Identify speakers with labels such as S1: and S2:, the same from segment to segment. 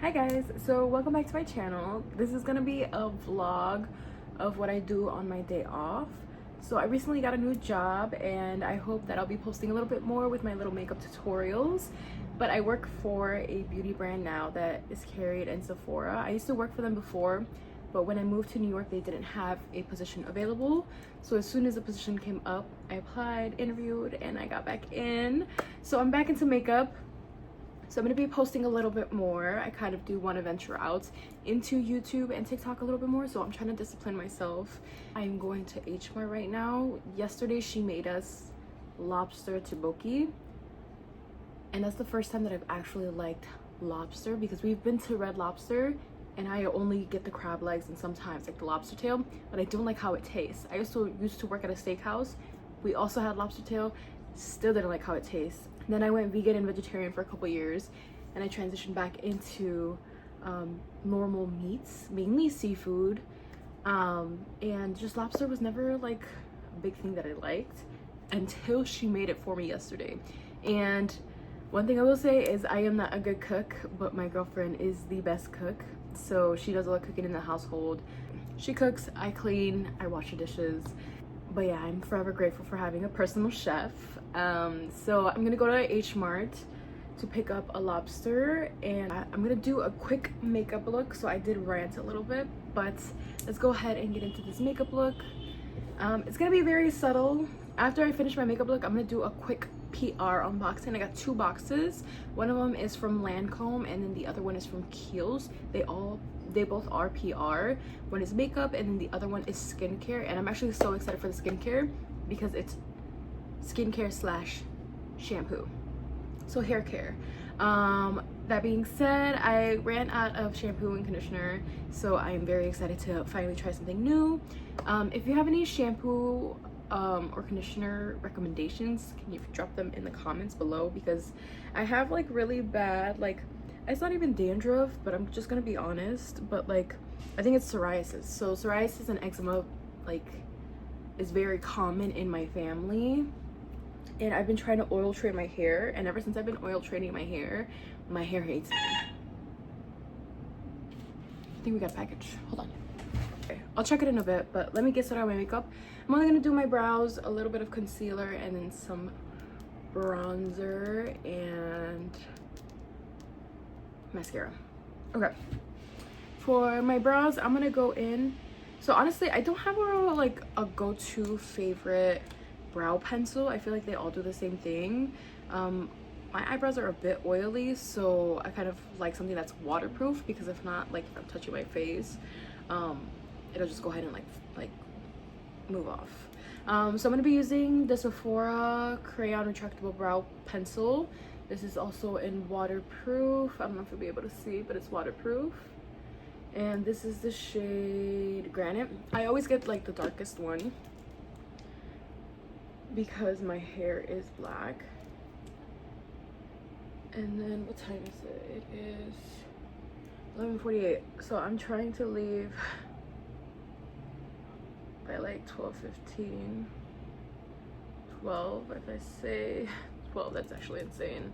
S1: Hi guys, so welcome back to my channel. This is gonna be a vlog of what I do on my day off. So I recently got a new job and I hope that I'll be posting a little bit more with my little makeup tutorials. But I work for a beauty brand now that is carried in Sephora. I used to work for them before, but when I moved to New York they didn't have a position available. So as soon as the position came up, I applied, interviewed, and I got back in. So I'm back into makeup. So I'm going to be posting a little bit more. I kind of do want to venture out into YouTube and TikTok a little bit more, so I'm trying to discipline myself. I'm going to H Mart right now. Yesterday she made us lobster tteokbokki, and that's the first time that I've actually liked lobster, because we've been to Red Lobster and I only get the crab legs and sometimes like the lobster tail, but I don't like how it tastes. I used to work at a steakhouse. We also had lobster tail, still didn't like how it tastes. Then I went vegan and vegetarian for a couple years, and I transitioned back into normal meats, mainly seafood, and just lobster was never like a big thing that I liked until she made it for me yesterday. And one thing I will say is I am not a good cook, but my girlfriend is the best cook, so she does all the cooking in the household. She cooks, I clean, I wash the dishes. But yeah, I'm forever grateful for having a personal chef. So I'm gonna go to H Mart to pick up a lobster, and I'm gonna do a quick makeup look. So I did rant a little bit, but let's go ahead and get into this makeup look. It's gonna be very subtle. After I finish my makeup look, I'm gonna do a quick PR unboxing. I got two boxes. One of them is from Lancome and then the other one is from Kiehl's. They both are PR. One is makeup and then the other one is skincare, and I'm actually so excited for the skincare because it's skincare slash shampoo, so hair care. That being said, I ran out of shampoo and conditioner, so I am very excited to finally try something new. If you have any shampoo or conditioner recommendations, can you drop them in the comments below, because I have like really bad, like, it's not even dandruff, but I'm just gonna be honest, but like I think it's psoriasis. So psoriasis and eczema like is very common in my family, and I've been trying to oil train my hair, and ever since I've been oil training my hair hates me. I think we got a package, hold on. Okay, I'll check it in a bit, but let me get started on my makeup. I'm only gonna do my brows, a little bit of concealer, and then some bronzer and mascara. Okay, for my brows I'm gonna go in, so honestly I don't have a go-to favorite brow pencil. I feel like they all do the same thing. My eyebrows are a bit oily, so I kind of like something that's waterproof, because if not, like if I'm touching my face, it'll just go ahead and like move off. So I'm gonna be using the Sephora crayon retractable brow pencil. This is also in waterproof. I don't know if you'll be able to see, but it's waterproof. And this is the shade Granite. I always get like the darkest one because my hair is black. And then what time is it? It is 11:48. So I'm trying to leave by like 12:15. 12, if I say 12, that's actually insane.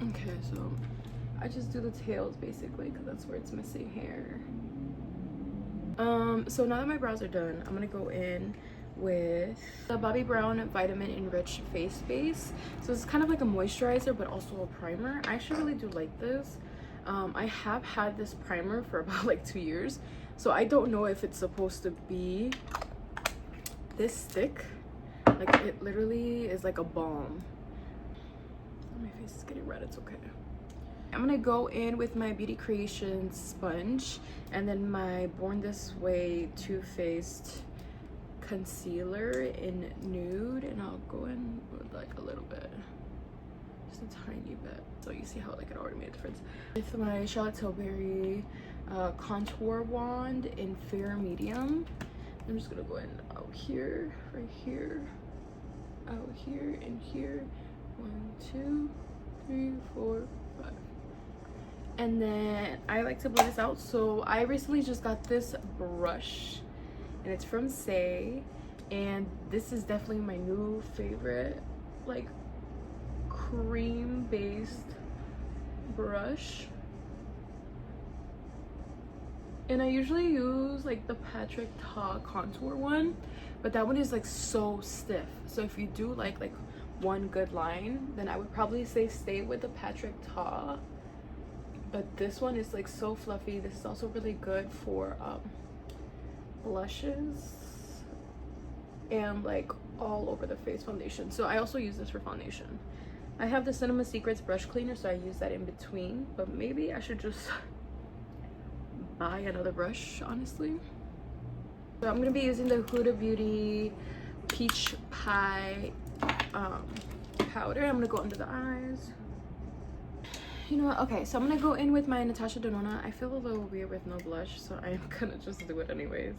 S1: Okay, so I just do the tails basically because that's where it's missing hair. So now that my brows are done, I'm gonna go in with the Bobbi Brown Vitamin Enriched Face Base. So it's kind of like a moisturizer but also a primer. I actually really do like this. I have had this primer for about like 2 years, so I don't know if it's supposed to be this thick. Like, it literally is like a balm. My face is getting red, it's okay. I'm gonna go in with my Beauty Creations sponge and then my Born This Way Too Faced concealer in nude, and I'll go in with like a little bit, just a tiny bit, so you see how like it already made a difference. With my Charlotte Tilbury contour wand in fair medium, I'm just gonna go in out here, right here, out here, and here. 1, 2, 3, 4, 5. And then I like to blend this out, so I recently just got this brush and it's from Say, and this is definitely my new favorite like cream based brush. And I usually use like the Patrick Ta contour one, but that one is like so stiff. So if you do like one good line, then I would probably say stay with the Patrick Ta. But this one is like so fluffy. This is also really good for blushes and like all over the face foundation. So I also use this for foundation. I have the Cinema Secrets brush cleaner, so I use that in between, but maybe I should just buy another brush, honestly. So I'm gonna be using the Huda Beauty Peach Pie powder. I'm gonna go under the eyes. You know what? Okay, so I'm gonna go in with my Natasha Denona. I feel a little weird with no blush, so I'm gonna just do it anyways.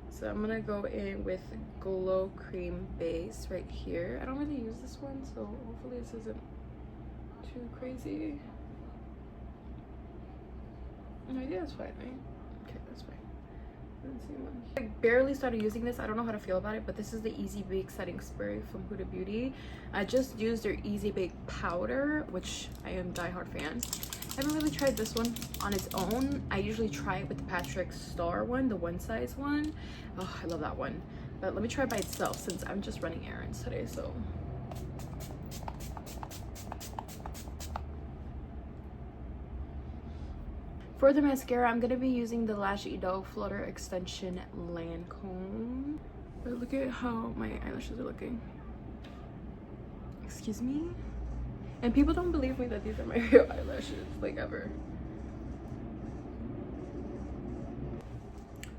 S1: So I'm gonna go in with Glow Cream Base right here. I don't really use this one, so hopefully this isn't too crazy. No, yeah, that's fine, right? Okay, that's fine. Let's see much. I barely started using this. I don't know how to feel about it, but this is the Easy Bake Setting Spray from Huda Beauty. I just used their Easy Bake Powder, which I am a diehard fan. I haven't really tried this one on its own. I usually try it with the Patrick Star one, the one size one. Oh, I love that one. But let me try it by itself since I'm just running errands today, so. For the mascara, I'm gonna be using the Lash Edo Flutter Extension Lancome. But look at how my eyelashes are looking. Excuse me? And people don't believe me that these are my real eyelashes, like ever.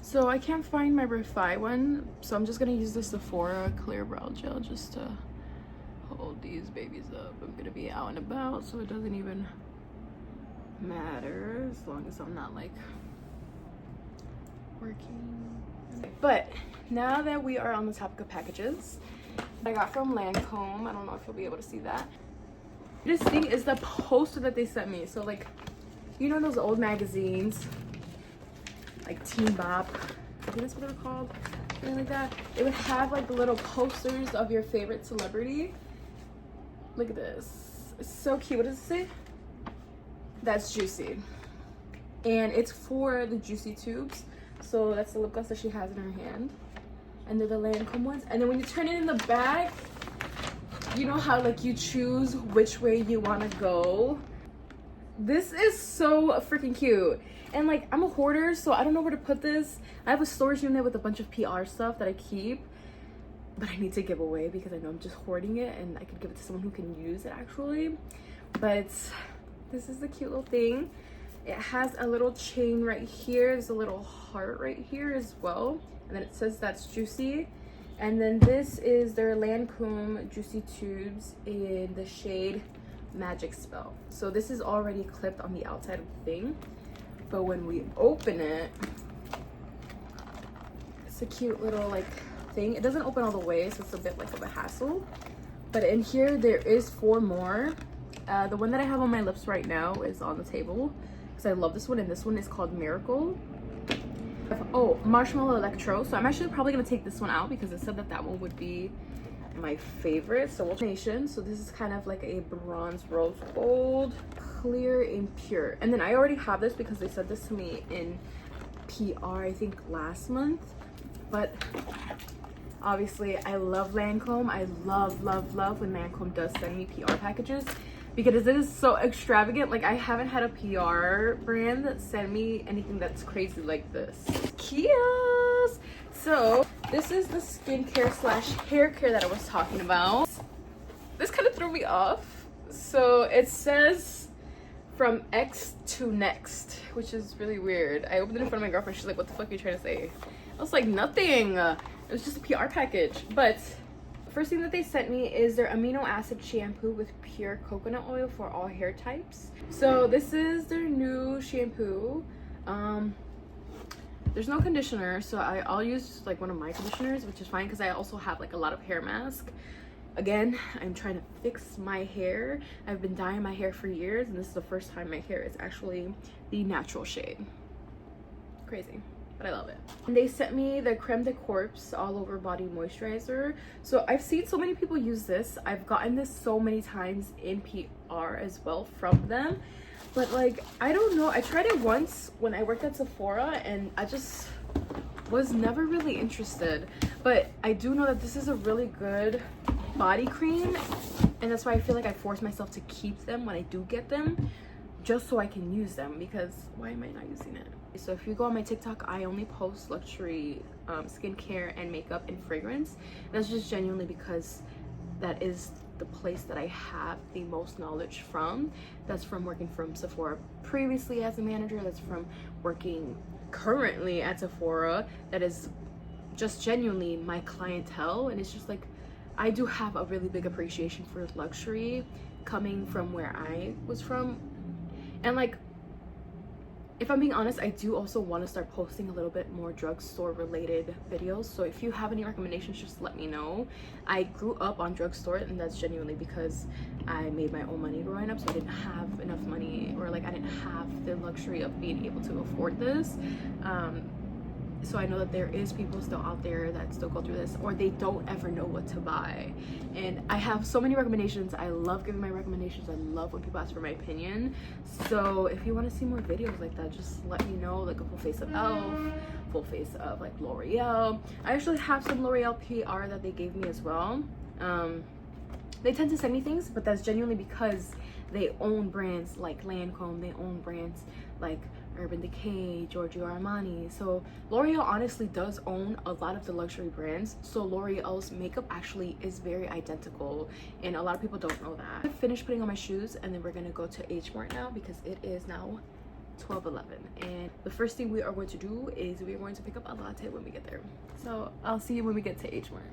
S1: So I can't find my Refi one, so I'm just gonna use the Sephora Clear Brow Gel just to hold these babies up. I'm gonna be out and about, so it doesn't even matter as long as I'm not like working. But now that we are on the topic of packages, I got from Lancome. I don't know if you'll be able to see that. This thing is the poster that they sent me. So like, you know those old magazines, like Teen Bop, I think that's what they're called, something like that. It would have like the little posters of your favorite celebrity. Look at this. It's so cute. What does it say? That's Juicy. And it's for the Juicy tubes. So that's the lip gloss that she has in her hand. And they're the Lancome ones. And then when you turn it in the back, you know how like you choose which way you want to go. This is so freaking cute. And like, I'm a hoarder, so I don't know where to put this. I have a storage unit with a bunch of PR stuff that I keep, but I need to give away because I know I'm just hoarding it and I could give it to someone who can use it actually. But this is the cute little thing. It has a little chain right here. There's a little heart right here as well. And then it says that's Juicy. And then this is their Lancome Juicy Tubes in the shade Magic Spell. So this is already clipped on the outside of the thing. But when we open it, it's a cute little like thing. It doesn't open all the way, so it's a bit like of a hassle. But in here, there is 4 more. The one that I have on my lips right now is on the table because I love this one, and this one is called Miracle. Oh, Marshmallow Electro. So I'm actually probably gonna take this one out because it said that that one would be my favorite. So so this is kind of like a bronze rose gold, clear and pure. And then I already have this because they said this to me in PR, I think last month. But obviously I love Lancome. I love when Lancome does send me PR packages because it is so extravagant. Like, I haven't had a PR brand that sent me anything that's crazy like this. Kios! So this is the skincare slash hair care that I was talking about. This kind of threw me off. So it says from X to next, which is really weird. I opened it in front of my girlfriend. She's like, what the fuck are you trying to say? I was like, nothing. It was just a PR package. But the first thing that they sent me is their amino acid shampoo with pure coconut oil for all hair types. So this is their new shampoo. There's no conditioner, so I'll use like one of my conditioners, which is fine because I also have like a lot of hair mask. Again, I'm trying to fix my hair. I've been dyeing my hair for years, and this is the first time my hair is actually the natural shade. Crazy. but I love it. And they sent me the Creme de Corpse all over body moisturizer. So I've seen so many people use this. I've gotten this so many times in PR as well from them, but like, I don't know, I tried it once when I worked at Sephora and I just was never really interested. But I do know that this is a really good body cream, and that's why I feel like I force myself to keep them when I do get them, just so I can use them, because why am I not using it? So if you go on my TikTok, I only post luxury skincare and makeup and fragrance. That's just genuinely because that is the place that I have the most knowledge from. That's from working from Sephora previously as a manager. That's from working currently at Sephora. That is just genuinely my clientele. And it's just like, I do have a really big appreciation for luxury coming from where I was from. And like, if I'm being honest, I do also want to start posting a little bit more drugstore related videos. So if you have any recommendations, just let me know. I grew up on drugstore, and that's genuinely because I made my own money growing up. So I didn't have enough money, or like I didn't have the luxury of being able to afford this. So I know that there is people still out there that still go through this, or they don't ever know what to buy. And I have so many recommendations. I love giving my recommendations. I love when people ask for my opinion. So if you want to see more videos like that, just let me know. Like a full face of e.l.f., full face of like L'Oreal. I actually have some L'Oreal PR that they gave me as well. They tend to send me things, but that's genuinely because they own brands like Lancome. They own brands like Urban Decay, Giorgio Armani. So L'Oreal honestly does own a lot of the luxury brands. So L'Oreal's makeup actually is very identical, and a lot of people don't know that. I finished putting on my shoes, and then we're gonna go to H Mart now because it is now 12:11, and the first thing we are going to do is we are going to pick up a latte when we get there. So I'll see you when we get to H Mart.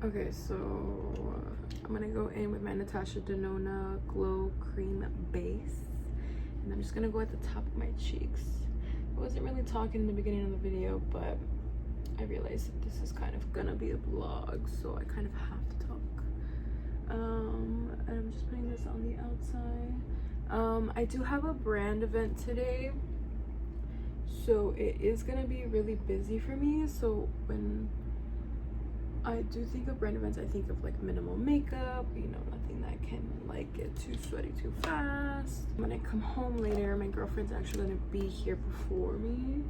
S1: Okay, so I'm gonna go in with my Natasha Denona Glow Cream Base, and I'm just gonna go at the top of my cheeks. I wasn't really talking in the beginning of the video, but I realized that this is kind of gonna be a vlog, so I kind of have to talk. And I'm just putting this on the outside. I do have a brand event today, so it is gonna be really busy for me. So when I do think of brand events, I think of like minimal makeup, you know, nothing that can like get too sweaty too fast. When I come home later, my girlfriend's actually gonna be here before me,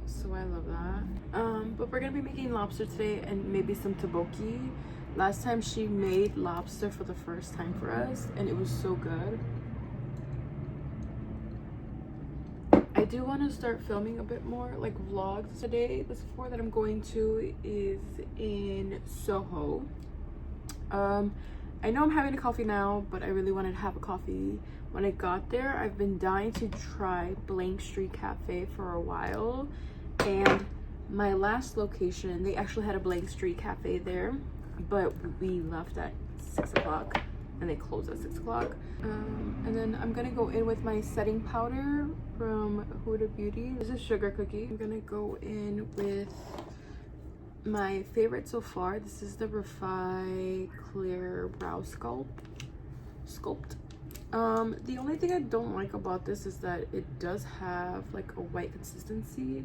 S1: so I love that. But we're gonna be making lobster today and maybe some tteokbokki. Last time she made lobster for the first time for us, and it was so good. I do want to start filming a bit more like vlogs today. The Sephora that I'm going to is in Soho. I know I'm having a coffee now, but I really wanted to have a coffee when I got there. I've been dying to try Blank Street Cafe for a while, and My last location, they actually had a Blank Street cafe there, but we left at 6 o'clock and they closed at 6 o'clock. And then I'm gonna go in with my setting powder from Huda Beauty. This is Sugar Cookie. I'm gonna go in with my favorite so far. This is the Refi Clear Brow Sculpt. The only thing I don't like about this is that it does have like a white consistency,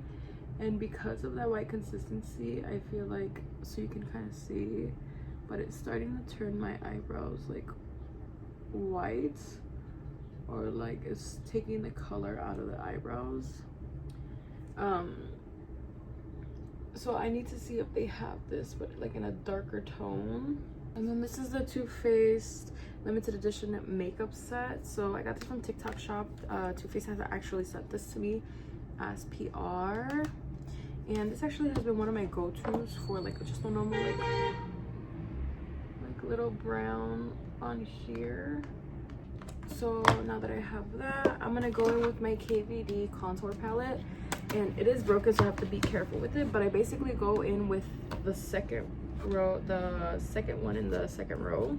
S1: and because of that white consistency, I feel like, so you can kind of see, but it's starting to turn my eyebrows like white, or like it's taking the color out of the eyebrows. So I need to see if they have this but like in a darker tone. And then this is the Too Faced limited edition makeup set. So I got this from TikTok shop. Too Faced has actually sent this to me as PR, and this actually has been one of my go-tos for like just a normal like little brown on here. So now that I have that, I'm gonna go in with my KVD contour palette, and it is broken, so I have to be careful with it, but I basically go in with the second row, the second one in the second row,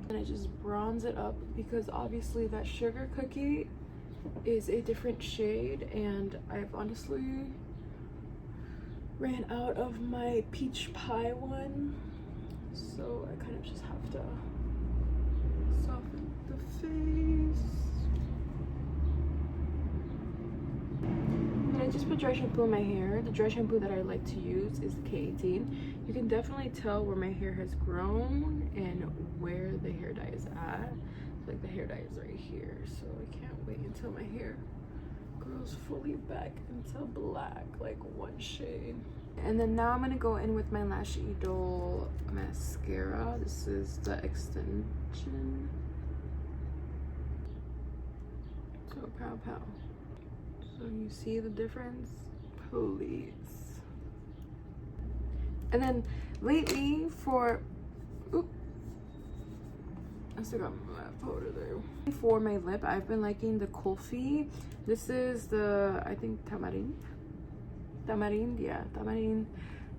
S1: and I just bronze it up because obviously that Sugar Cookie is a different shade, and I've honestly ran out of my peach pie one, so I kind of just have to soften the face. And I just put dry shampoo in my hair. The dry shampoo that I like to use is the K18. You can definitely tell where my hair has grown and where the hair dye is at. Like the hair dye is right here, so I can't wait until my hair grows fully back into black, like one shade. And then now I'm gonna go in with my Lash Idol mascara. This is the extension. So pow pow. So you see the difference? Please. And then lately for, oop, I still got my powder there. For my lip, I've been liking the Kulfi. This is the, I think tamarind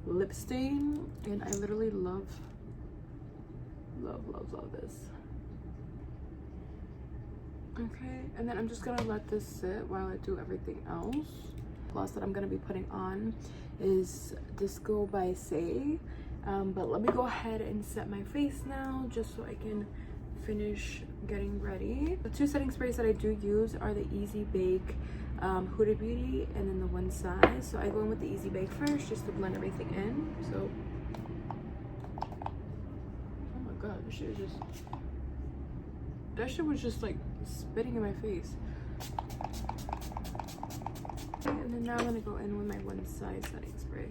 S1: lip stain, and I literally love this. Okay, and then I'm just gonna let this sit while I do everything else. Gloss that I'm gonna be putting on is Disco by Say, but let me go ahead and set my face now just so I can finish getting ready. The two setting sprays that I do use are the Easy Bake Huda Beauty, and then the One Size. So I go in with the Easy Bake first just to blend everything in. So, oh my god, that shit was just like spitting in my face. Okay, and then now I'm gonna go in with my One Size setting spray.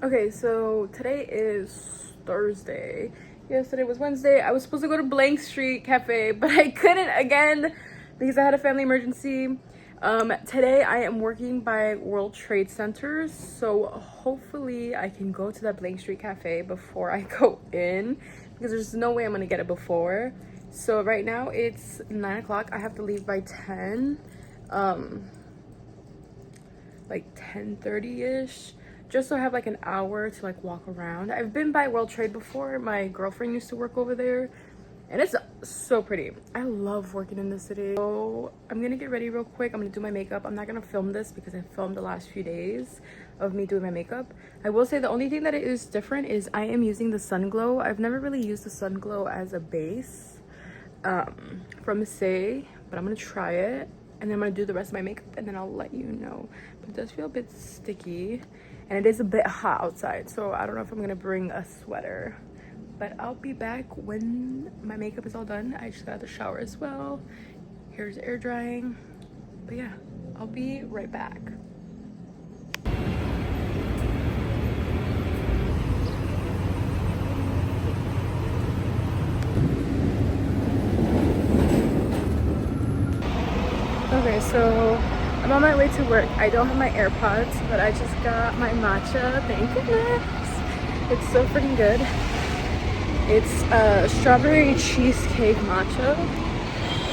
S1: Okay, so today is Thursday. Yesterday was Wednesday. I was supposed to go to Blank Street Cafe, but I couldn't again because I had a family emergency. Today I am working by World Trade Centers, so hopefully I can go to that Blank Street Cafe before I go in, because there's no way I'm gonna get it before. So right now it's 9 o'clock. I have to leave by 10, like 10:30ish, just so I have like an hour to like walk around. I've been by World Trade before. My girlfriend used to work over there, and it's so pretty. I love working in the city. So I'm gonna get ready real quick. I'm gonna do my makeup. I'm not gonna film this because I filmed the last few days of me doing my makeup. I will say the only thing that is different is I am using the Sun Glow. I've never really used the Sun Glow as a base from Say, but I'm gonna try it, and then I'm gonna do the rest of my makeup, and then I'll let you know. But it does feel a bit sticky, and it is a bit hot outside, so I don't know if I'm gonna bring a sweater, but I'll be back when my makeup is all done. I just got out the shower as well. Here's air drying, but yeah, I'll be right back. Okay, so I'm on my way to work. I don't have my AirPods, but I just got my matcha. Thank goodness. It's so freaking good. It's a strawberry cheesecake matcha,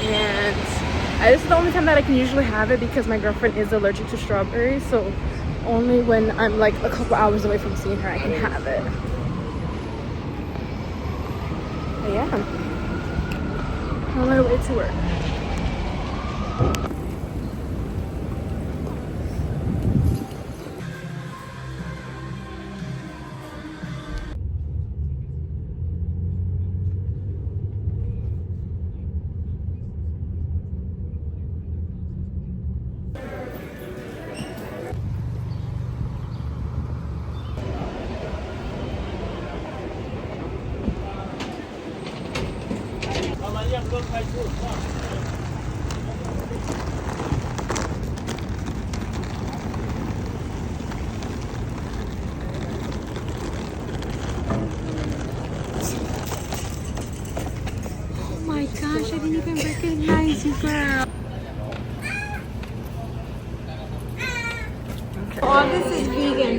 S1: and this is the only time that I can usually have it because my girlfriend is allergic to strawberries, so only when I'm like a couple hours away from seeing her I can have it. But yeah, I'm on my way to work. Oh my gosh, I didn't even recognize you, girl. Okay.
S2: All this is vegan.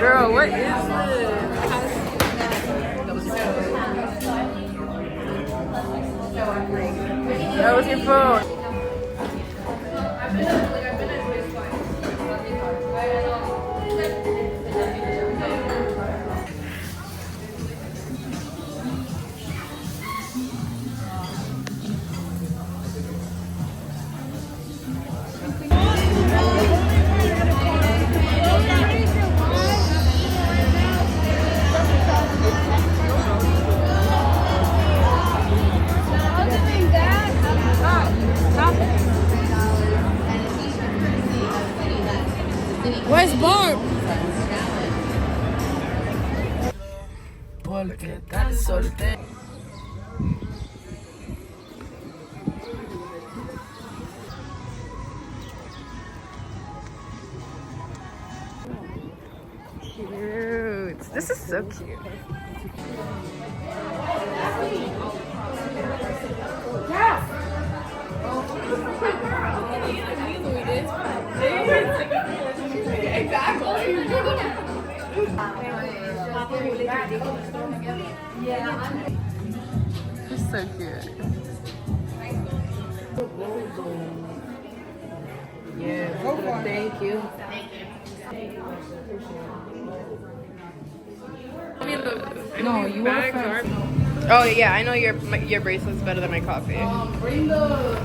S1: Girl, what is this? That was your phone.
S2: Where's Barb?
S1: Cute. This is so cute. It's so cute.
S2: Yeah, thank you. No, you want to.
S1: Oh yeah, I know your bracelet's better than my coffee.
S2: Bring the